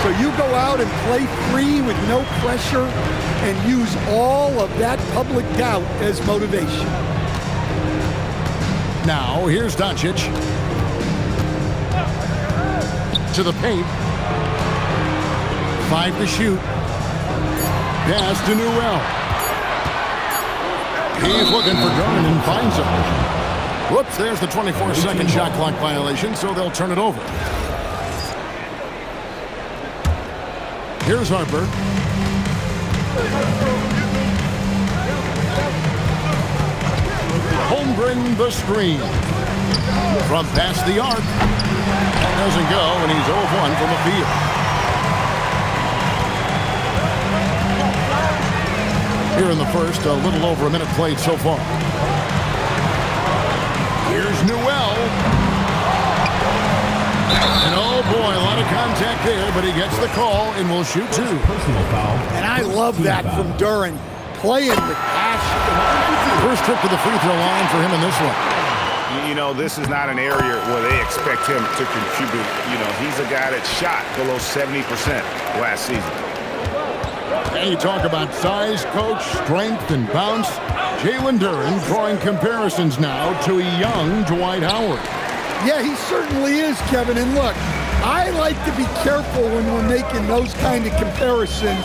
So you go out and play free with no pressure and use all of that public doubt as motivation. Now, here's Doncic. To the paint. 5 to shoot. Pass to Newell. He's looking for Duren and finds him. Whoops, there's the 24-second shot clock violation, so they'll turn it over. Here's Harper. Holmgren the screen. From past the arc. That doesn't go, and he's 0-1 from the field. Here in the first, a little over a minute played so far. Here's Newell. And oh boy, a lot of contact there, but he gets the call and will shoot 2. Personal foul. And I love that from Duren, playing with passion. First trip to the free throw line for him in this one. You know, this is not an area where they expect him to contribute. You know, he's a guy that shot below 70% last season. And you talk about size, coach, strength, and bounce. Jalen Duren drawing comparisons now to a young Dwight Howard. Yeah, he certainly is, Kevin. And look, I like to be careful when we're making those kind of comparisons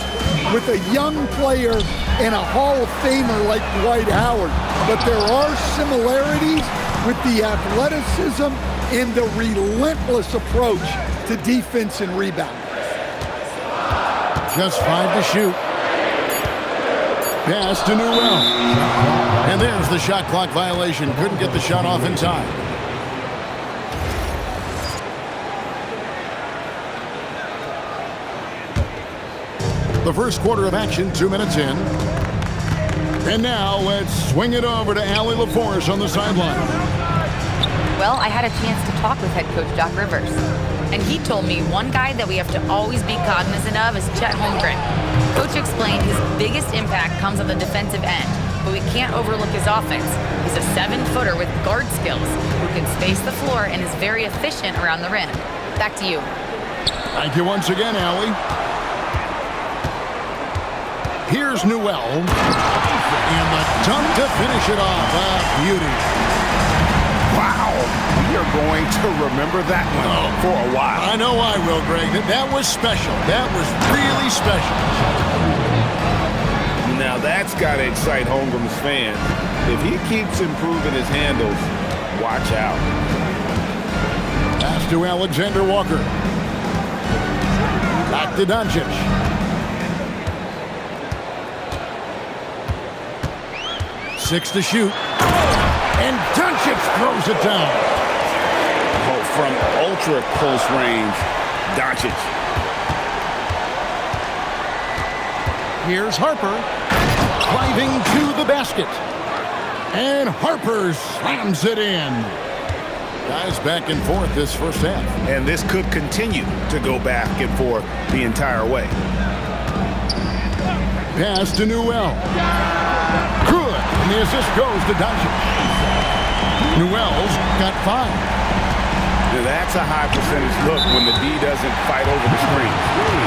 with a young player and a Hall of Famer like Dwight Howard. But there are similarities with the athleticism and the relentless approach to defense and rebound. Just 5 to shoot. Pass to Newell. And there's the shot clock violation. Couldn't get the shot off in time. The first quarter of action, 2 minutes in. And now let's swing it over to Allie LaForce on the sideline. Well, I had a chance to talk with head coach Doc Rivers, and he told me one guy that we have to always be cognizant of is Chet Holmgren. Coach explained his biggest impact comes on the defensive end, but we can't overlook his offense. He's a 7-footer with guard skills who can space the floor and is very efficient around the rim. Back to you. Thank you once again, Allie. Here's Newell. And the dunk to finish it off. Beauty. Wow, we are going to remember that one for a while. I know I will, Greg. That was special. That was really special. Now that's got to excite Holmgren's fans. If he keeps improving his handles, watch out. Pass to Alexander Walker. Back to Doncic. Six to shoot. And Doncic throws it down. Oh, from ultra close range, Doncic. Here's Harper. Driving to the basket. And Harper slams it in. Guys back and forth this first half. And this could continue to go back and forth the entire way. Pass to Newell. Good. And the assist goes to Doncic. Newell's got 5. Now that's a high percentage look when the D doesn't fight over the screen.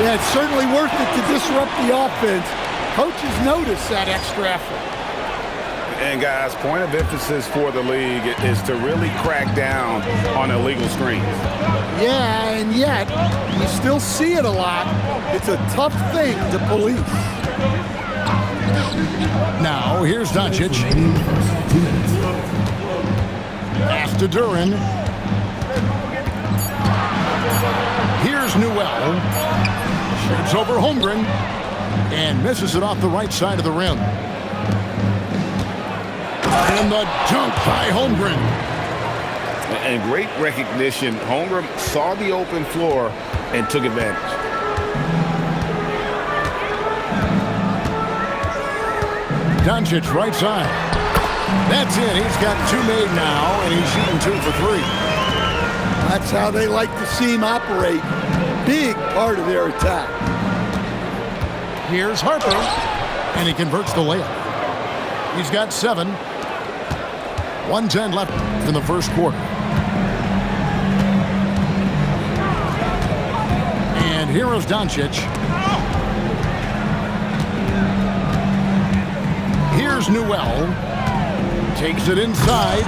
Yeah, it's certainly worth it to disrupt the offense. Coaches notice that extra effort. And guys, point of emphasis for the league is to really crack down on illegal screens. Yeah, and yet, you still see it a lot. It's a tough thing to police. Now, here's Doncic. Pass to Duren. Here's Newell. Shoots over Holmgren. And misses it off the right side of the rim. And the dunk by Holmgren. And great recognition. Holmgren saw the open floor and took advantage. Doncic right side. That's it. He's got 2 made now, and he's shooting 2 for 3. That's how they like to see him operate. Big part of their attack. Here's Harper, and he converts the layup. He's got 7. 1:10 left in the first quarter. And Here is Doncic. Here's Newell. Takes it inside.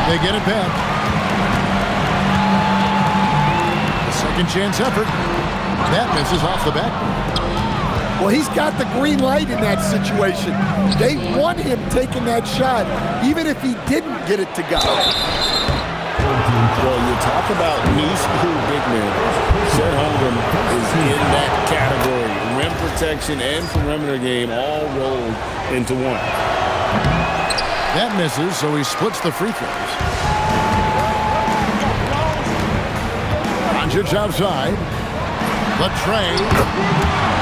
They get it back. The second chance effort. That misses off the backboard. Well, he's got the green light in that situation. They want him taking that shot, even if he didn't get it to go. Well, you talk about new school big men. Chet Holmgren is in that category. Rim protection and perimeter game all rolled into one. That misses, so he splits the free throws. Doncic outside. Latrey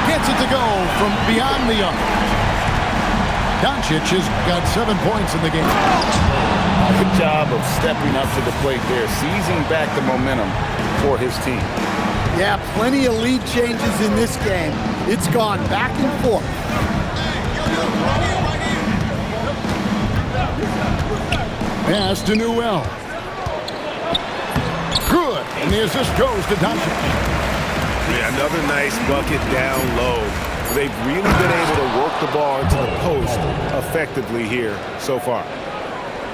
gets it to go from beyond the arc. Doncic has got 7 points in the game. Good job of stepping up to the plate there, seizing back the momentum for his team. Yeah, plenty of lead changes in this game. It's gone back and forth. Pass to Newell. Good, and the assist goes to Doncic. Yeah, another nice bucket down low. They've really been able to work the ball into the post effectively here so far.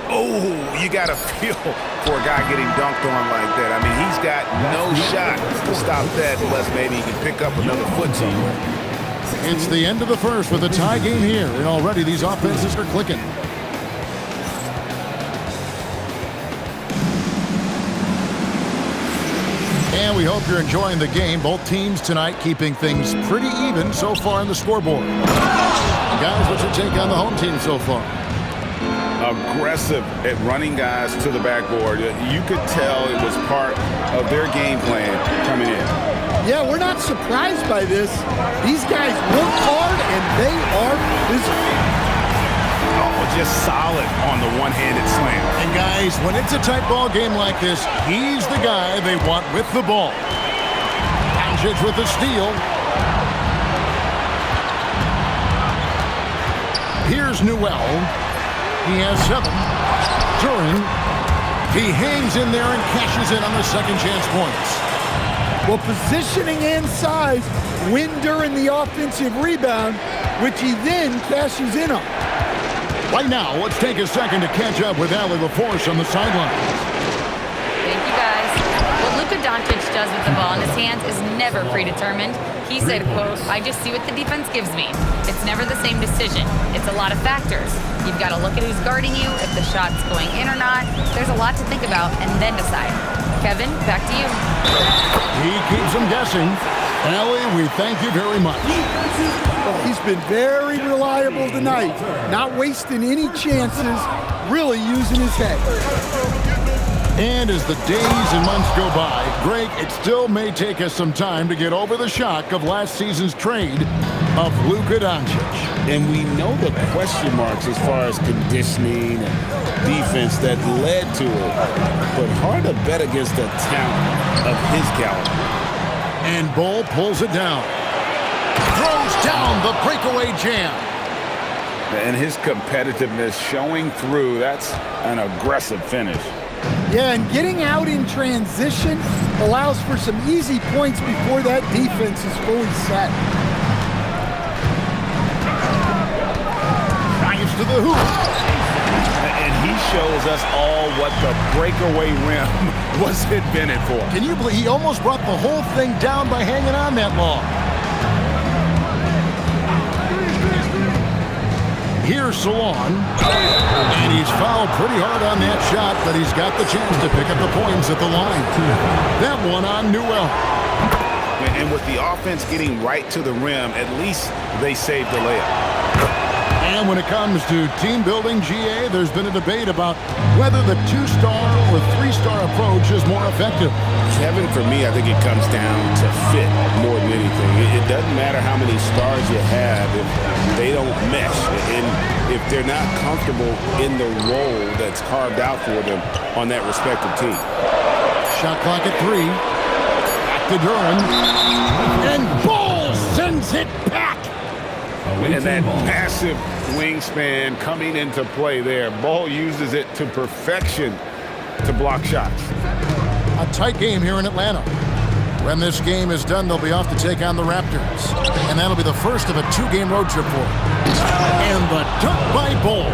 Oh, you got to feel for a guy getting dunked on like that. I mean, he's got no shot to stop that unless maybe he can pick up another foot somewhere. It's the end of the first with a tie game here, and already these offenses are clicking. And we hope you're enjoying the game. Both teams tonight keeping things pretty even so far on the scoreboard. Guys, what's your take on the home team so far? Aggressive at running guys to the backboard. You could tell it was part of their game plan coming in. Yeah, we're not surprised by this. These guys work hard and they are physical. Oh, just solid on the one-handed slam. And guys, when it's a tight ball game like this, he's the guy they want with the ball. Doncic with the steal. Here's Newell. He has 7. Turin. He hangs in there and cashes in on the second chance points. Well, positioning and size win during the offensive rebound, which he then cashes in on. Right now, let's take a second to catch up with Allie LaForce on the sideline. Thank you, guys. What Luka Doncic does with the ball in his hands is never predetermined. He said, quote, "I just see what the defense gives me. It's never the same decision. It's a lot of factors. You've got to look at who's guarding you, if the shot's going in or not. There's a lot to think about and then decide." Kevin, back to you. He keeps them guessing. Allie, we thank you very much. Well, he's been very reliable tonight, not wasting any chances, really using his head. And as the days and months go by, Greg, it still may take us some time to get over the shock of last season's trade of Luka Doncic. And we know the question marks as far as conditioning and defense that led to it. But hard to bet against the talent of his caliber. And Bull pulls it down. Throws down the breakaway jam. And his competitiveness showing through. That's an aggressive finish. Yeah, and getting out in transition allows for some easy points before that defense is fully set. Drives to the hoop. And he shows us all what the breakaway rim was invented for. Can you believe he almost brought the whole thing down by hanging on that long? Here's Salon, and he's fouled pretty hard on that shot, but he's got the chance to pick up the points at the line. That one on Newell. And with the offense getting right to the rim, at least they saved the layup. And when it comes to team building, GA, there's been a debate about whether the 2-star or 3-star approach is more effective. Kevin, for me, I think it comes down to fit more than anything. It doesn't matter how many stars you have if they don't mesh and if they're not comfortable in the role that's carved out for them on that respective team. Shot clock at 3. Back to Duran. And Bull sends it back. And that massive wingspan coming into play there. Ball uses it to perfection to block shots. A tight game here in Atlanta. When this game is done, they'll be off to take on the Raptors. And that'll be the first of a 2-game road trip for them. And the dunk by Bol.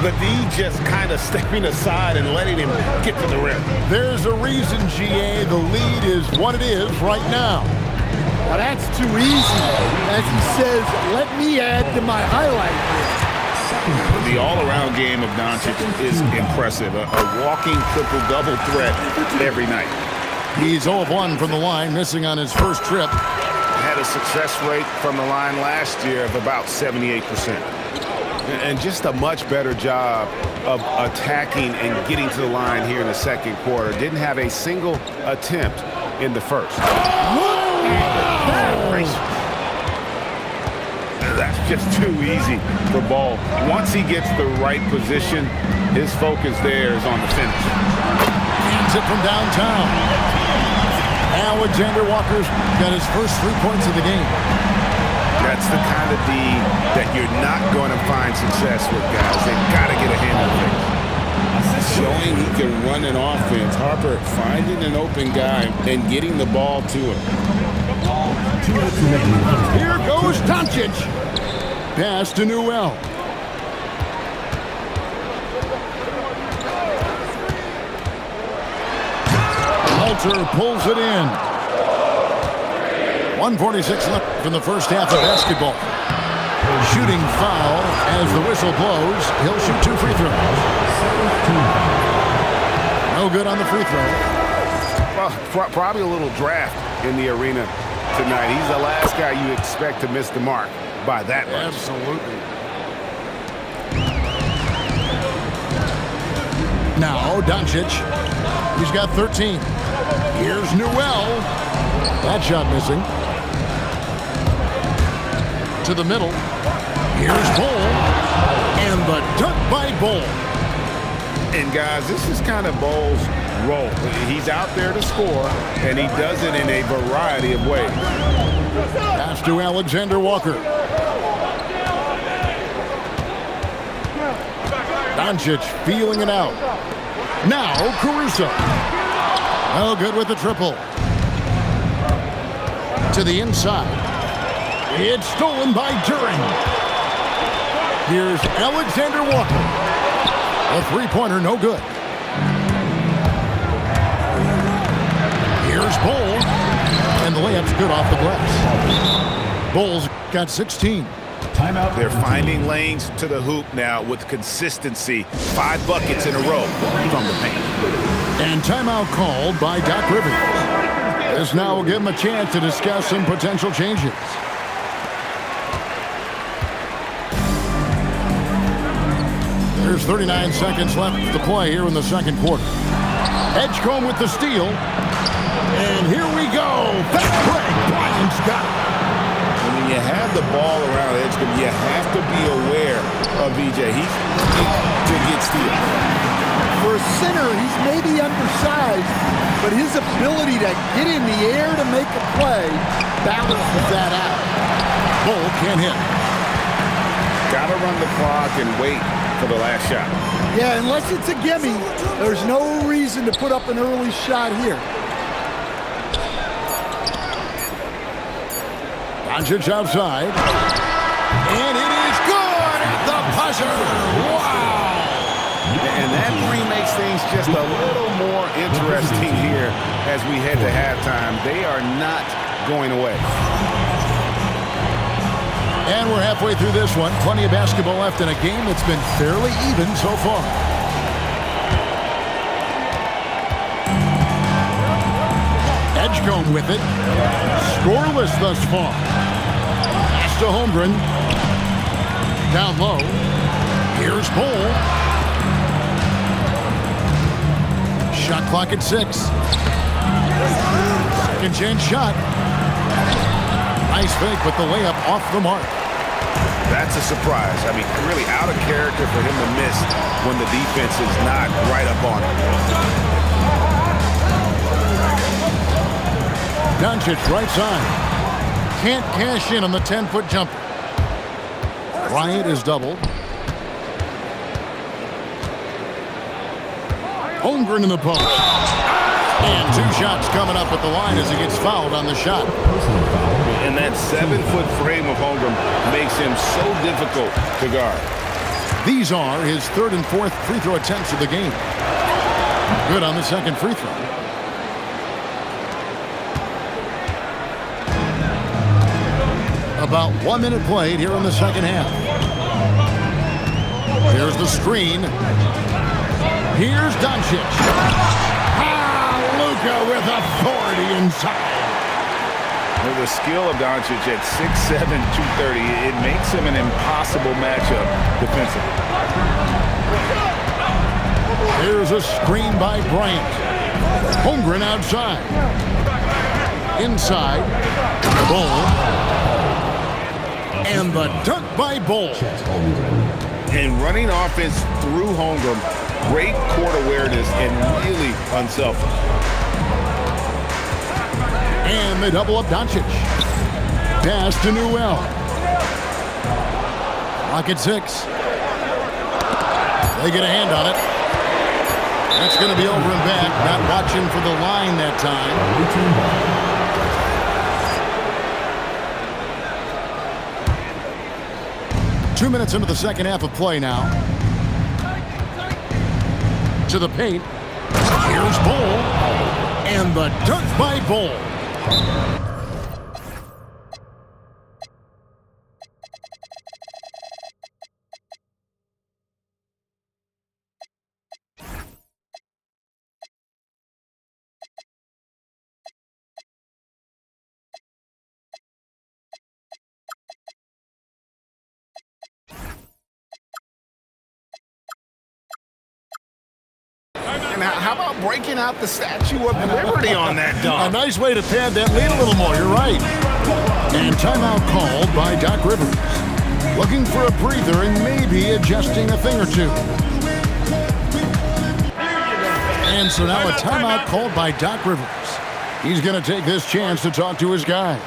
The D just kind of stepping aside and letting him get to the rim. There's a reason, GA, the lead is what it is right now. Now that's too easy. As he says, let me add to my highlight reel. The all-around game of Doncic is impressive. A walking triple-double threat every night. He's 0 of 1 from the line, missing on his first trip. Had a success rate from the line last year of about 78%. And just a much better job of attacking and getting to the line here in the second quarter. Didn't have a single attempt in the first. That's just too easy for Bol. Once he gets the right position, his focus there is on the finish. Hands it from downtown. Alexander Walker's got his first 3 points of the game. That's the kind of D that you're not going to find success with, guys. They've got to get a hand on it. Showing he can run an offense. Harper finding an open guy and getting the ball to him. Here goes Doncic. Pass to Newell. Walter pulls it in. 1:46 left in the first half of basketball. Shooting foul as the whistle blows. He'll shoot 2 free throws. No good on the free throw. Well, probably a little draft in the arena tonight. He's the last guy you expect to miss the mark by that much. Absolutely. Now Doncic. He's got 13. Here's Newell. That shot missing. To the middle. Here's Bol. And the dunk by Bol. And guys, this is kind of Bol's role. He's out there to score, and he does it in a variety of ways. Pass to Alexander Walker. Doncic feeling it out. Now Caruso. Oh, good with the triple. To the inside. It's stolen by Duren. Here's Alexander Walker. A three-pointer, no good. Here's Bol. And the layup's good off the glass. Bol's got 16. Timeout. They're finding lanes to the hoop now with consistency. 5 buckets in a row from the paint. And timeout called by Doc Rivers. This now will give him a chance to discuss some potential changes. There's 39 seconds left to play here in the second quarter. Edgecombe with the steal. And here we go. Fast break. Brian Scott. When you have the ball around Edgecombe, you have to be aware of VJ. He's to get steals. For a center, he's maybe undersized, but his ability to get in the air to make a play balances that out. Bol can't hit. Got to run the clock and wait for the last shot. Yeah, unless it's a gimme, there's no reason to put up an early shot here. Doncic outside. And it is good at the buzzer. Wow! And that three makes things just a little more interesting here as we head to halftime. They are not going away. And we're halfway through this one. Plenty of basketball left in a game that's been fairly even so far. Edgecombe with it. Scoreless thus far. Pass to Holmgren. Down low. Here's Bol. Shot clock at 6. Second chance shot. Nice fake, but the layup off the mark. That's a surprise. I mean, really out of character for him to miss when the defense is not right up on him. Doncic right side. Can't cash in on the 10-foot jumper. Bryant is doubled. Holmgren in the post. And 2 shots coming up at the line as he gets fouled on the shot. And that 7-foot frame of Holmgren makes him so difficult to guard. These are his 3rd and 4th free throw attempts of the game. Good on the second free throw. About 1 minute played here in the second half. Here's the screen. Here's Doncic. Luka with authority inside. With the skill of Doncic at 6'7", 230, it makes him an impossible matchup defensively. Here's a screen by Bryant. Holmgren outside. Inside. Bull. And the dunk by Bull. And running offense through Holmgren, great court awareness and really unselfish. And they double up Doncic. Pass to Newell. Clock at 6. They get a hand on it. That's going to be over and back. Not watching for the line that time. 2 minutes into the second half of play now. To the paint. Here's Bull. And the dunk by Bull. And how about breaking out the Statue of Liberty on that A dunk? nice way to pad that lead a little more. You're right. And timeout called by Doc Rivers. Looking for a breather and maybe adjusting a thing or two. And so now a timeout called by Doc Rivers. He's going to take this chance to talk to his guy.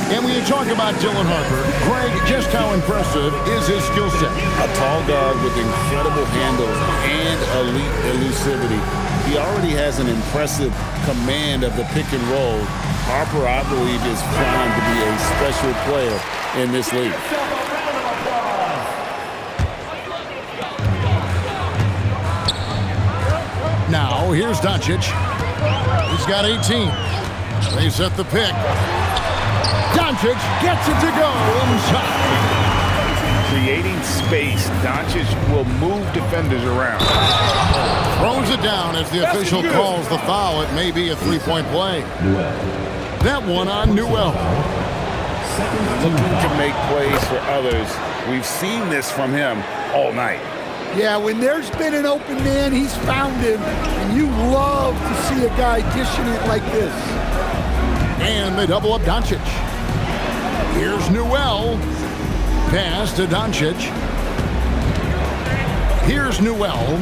And when you talk about Dylan Harper, Greg, just how impressive is his skill set? A tall guard with incredible handles and elite elusivity. He already has an impressive command of the pick and roll. Harper, I believe, is primed to be a special player in this league. Now, here's Doncic. He's got 18. They set the pick. Doncic gets it to go inside. Creating space, Doncic will move defenders around. Throws it down as the official calls the foul. It may be a three-point play. That one on Newell. Looking to make plays for others. We've seen this from him all night. Yeah, when there's been an open man, he's found him, and you love to see a guy dishing it like this. And they double up Doncic. Here's Newell. Pass to Doncic. Here's Newell.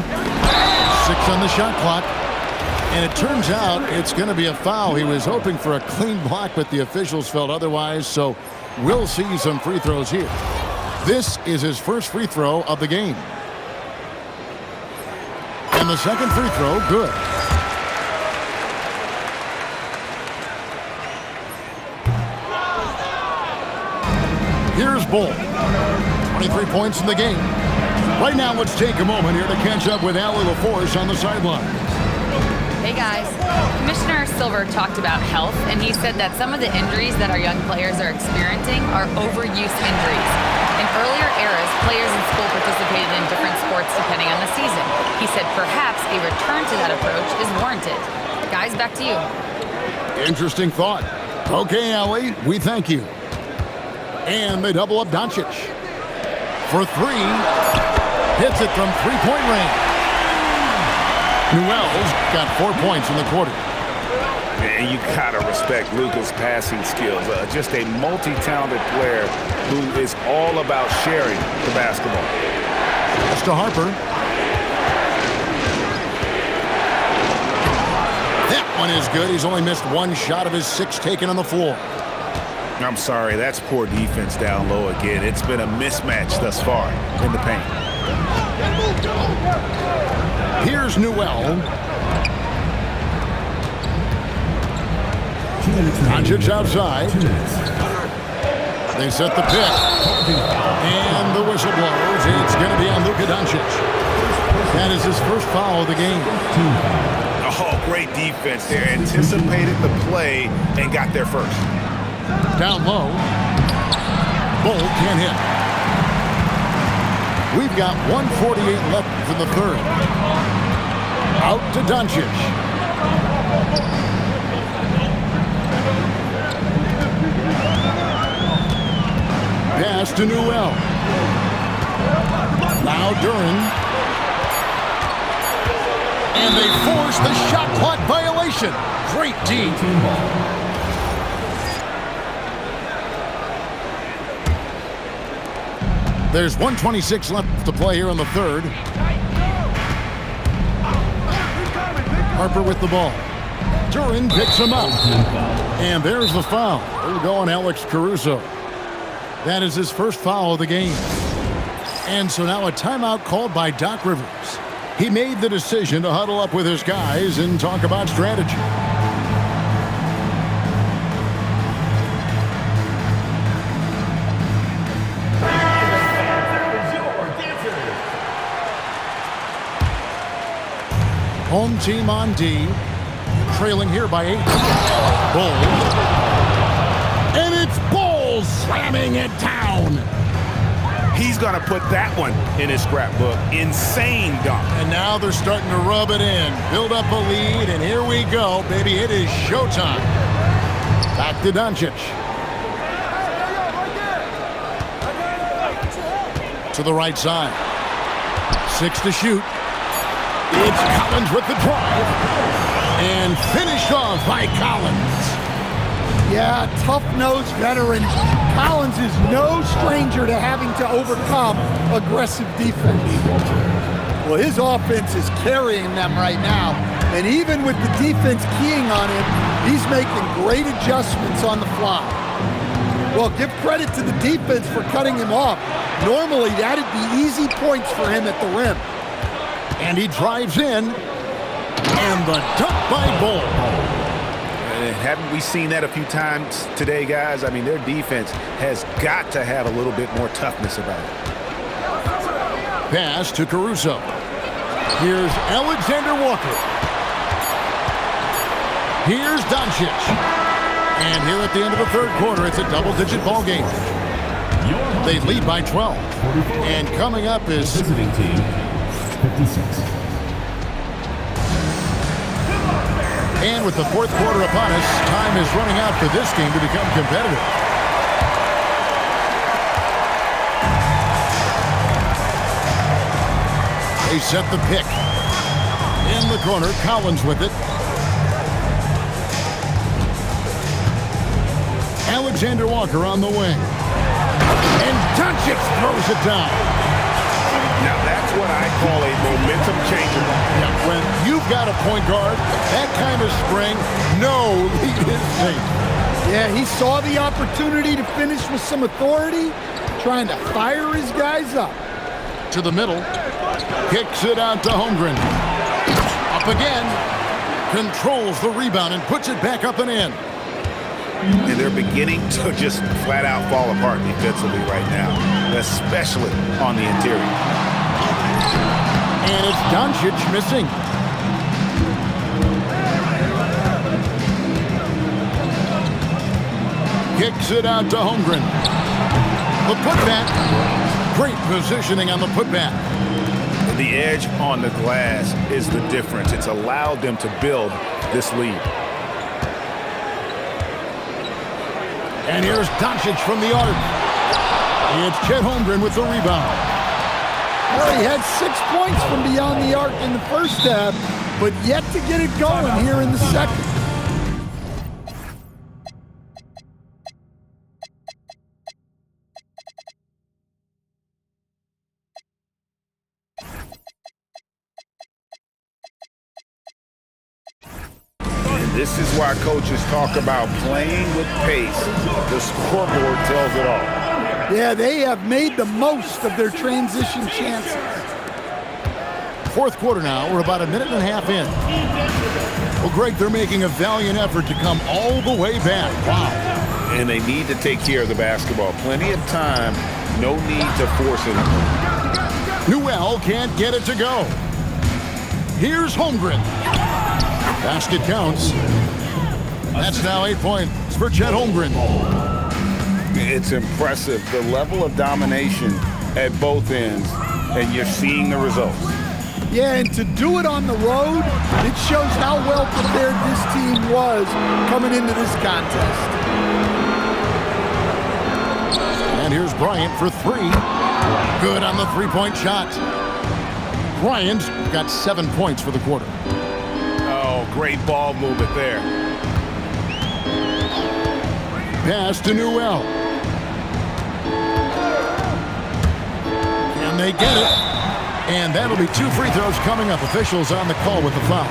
6 on the shot clock. And it turns out it's going to be a foul. He was hoping for a clean block, but the officials felt otherwise, so we'll see some free throws here. This is his first free throw of the game. And the second free throw, good. Here's Bull. 23 points in the game. Right now, let's take a moment here to catch up with Allie LaForce on the sideline. Hey guys, Commissioner Silver talked about health, and he said that some of the injuries that our young players are experiencing are overuse injuries. In earlier eras, players in school participated in different sports depending on the season. He said perhaps a return to that approach is warranted. Guys, back to you. Interesting thought. Okay, Allie, we thank you. And they double up Doncic. For 3, hits it from three-point range. Newell's got 4 points in the quarter. And you gotta respect Luka's passing skills. Just a multi-talented player who is all about sharing the basketball. That's to Harper. That one is good. He's only missed 1 shot of his 6 taken on the floor. I'm sorry, that's poor defense down low again. It's been a mismatch thus far in the paint. Here's Newell. Doncic outside. They set the pick. And the whistle blows. It's going to be on Luka Doncic. That is his first foul of the game. Oh, great defense there. Anticipated the play and got there first. Down low. Bull can't hit. We've got 1:48 left in the third. Out to Doncic. Pass to Newell. Now Duren. And they force the shot clock violation. Great D. There's 1:26 left to play here in the third. Harper with the ball. Duren picks him up. And there's the foul. We're going Alex Caruso. That is his first foul of the game. And so now a timeout called by Doc Rivers. He made the decision to huddle up with his guys and talk about strategy. Home team on D. Trailing here by 8. Bulls. And it's Bulls slamming it down. He's going to put that one in his scrapbook. Insane dunk. And now they're starting to rub it in. Build up a lead, and here we go, baby. It is showtime. Back to Doncic. To the right side. 6 to shoot. It's Collins with the drive. And finished off by Collins. Yeah, tough-nosed veteran. Collins is no stranger to having to overcome aggressive defense. Well, his offense is carrying them right now. And even with the defense keying on him, he's making great adjustments on the fly. Well, give credit to the defense for cutting him off. Normally, that'd be easy points for him at the rim. And he drives in. And the dunk by Bull. Haven't we seen that a few times today, guys? I mean, their defense has got to have a little bit more toughness about it. Pass to Caruso. Here's Alexander Walker. Here's Doncic. And here at the end of the third quarter, it's a double-digit ball game. They lead by 12. And coming up is visiting team 56. And with the fourth quarter upon us, time is running out for this game to become competitive. They set the pick. In the corner, Collins with it. Alexander Walker on the wing. And Doncic throws it down. Now that's what I call a momentum changer. Yeah, when you've got a point guard, that kind of spring, no lead is safe. Yeah, he saw the opportunity to finish with some authority, trying to fire his guys up. To the middle, kicks it out to Holmgren. Up again, controls the rebound and puts it back up and in. And they're beginning to just flat out fall apart defensively right now, especially on the interior. And it's Doncic missing. Kicks it out to Holmgren. The putback. Great positioning on the putback. The edge on the glass is the difference. It's allowed them to build this lead. And here's Doncic from the arc. It's Chet Holmgren with the rebound. Well, he had 6 points from beyond the arc in the first half, but yet to get it going here in the second. This is why coaches talk about playing with pace. The scoreboard tells it all. Yeah, they have made the most of their transition chances. Fourth quarter now. We're about a minute and a half in. Well, Greg, they're making a valiant effort to come all the way back. Wow. And they need to take care of the basketball. Plenty of time. No need to force it. Newell can't get it to go. Here's Holmgren. Basket counts. That's now 8 points for Chet Holmgren. It's impressive, the level of domination at both ends, and you're seeing the results. Yeah, and to do it on the road, it shows how well prepared this team was coming into this contest. And here's Bryant for three. Good on the three-point shot. Bryant got 7 points for the quarter. Oh, great ball movement there. Pass to Newell. Can they get it? And that'll be 2 free throws coming up. Officials on the call with the foul.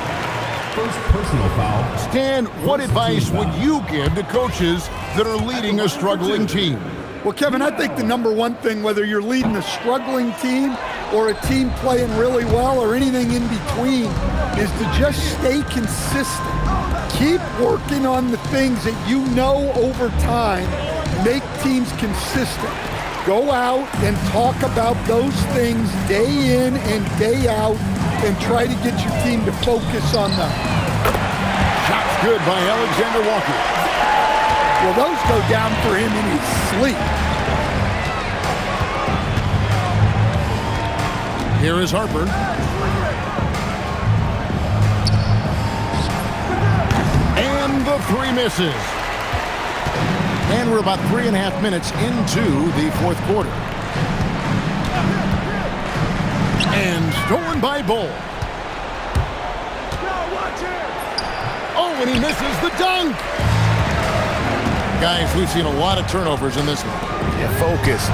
First personal foul. Stan, what advice would you give to coaches that are leading a struggling team? Well, Kevin, I think the number one thing, whether you're leading a struggling team or a team playing really well or anything in between, is to just stay consistent. Keep working on the things that you know over time make teams consistent. Go out and talk about those things day in and day out and try to get your team to focus on them. Shot's good by Alexander Walker. Well, those go down for him in his sleep. Here is Harper. And the three misses. And we're about 3.5 minutes into the fourth quarter. And stolen by Bull. Oh, and he misses the dunk. Guys, we've seen a lot of turnovers in this one. Yeah, focus.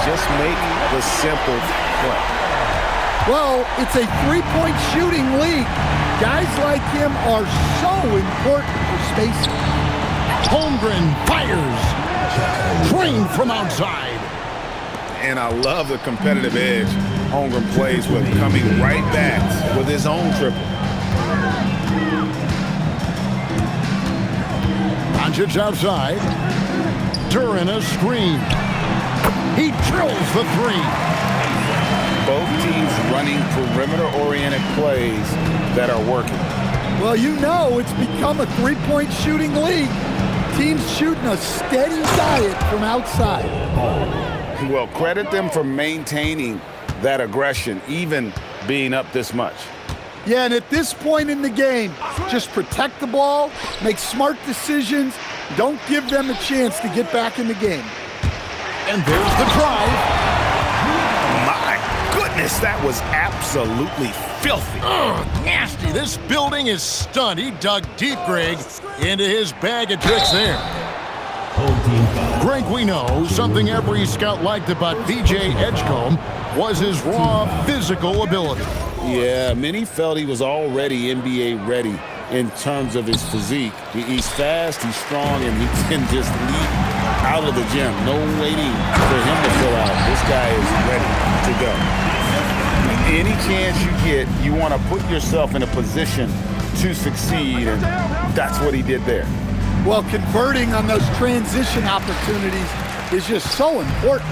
Just make the simple play. Well, it's a three-point shooting league. Guys like him are so important for spacing. Holmgren fires. Trained from outside. And I love the competitive edge Holmgren plays with, coming right back with his own triple. Doncic outside. Duran a screen. He drills the three. Both teams running perimeter-oriented plays that are working. Well, you know it's become a three-point shooting league. Teams shooting a steady diet from outside. Well, credit them for maintaining that aggression, even being up this much. Yeah, and at this point in the game, just protect the ball, make smart decisions, don't give them a chance to get back in the game. And there's the drive. My goodness, that was absolutely filthy. Ugh, nasty. This building is stunned. He dug deep, Greg, into his bag of tricks there. Greg, we know something every scout liked about VJ Edgecombe was his raw physical ability. Yeah, many felt he was already NBA ready in terms of his physique. He's fast, he's strong, and he can just leap out of the gym. No waiting for him to fill out. This guy is ready to go. Any chance you get, you want to put yourself in a position to succeed, and that's what he did there. Well, converting on those transition opportunities is just so important.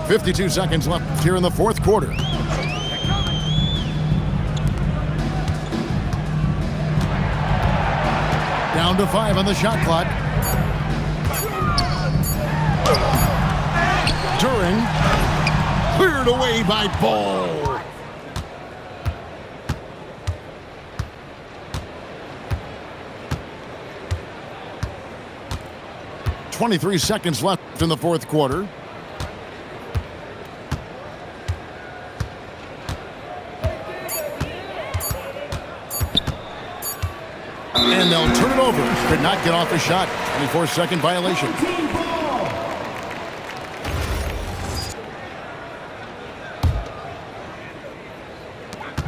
.52 seconds left here in the fourth quarter. Down to 5 on the shot clock. Duran cleared away by Ball. .23 seconds left in the fourth quarter. And they'll turn it over. Could not get off the shot. 24-second violation.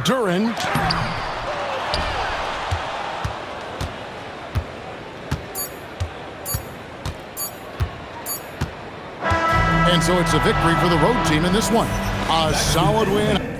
Duran. And so it's a victory for the road team in this one. A solid win.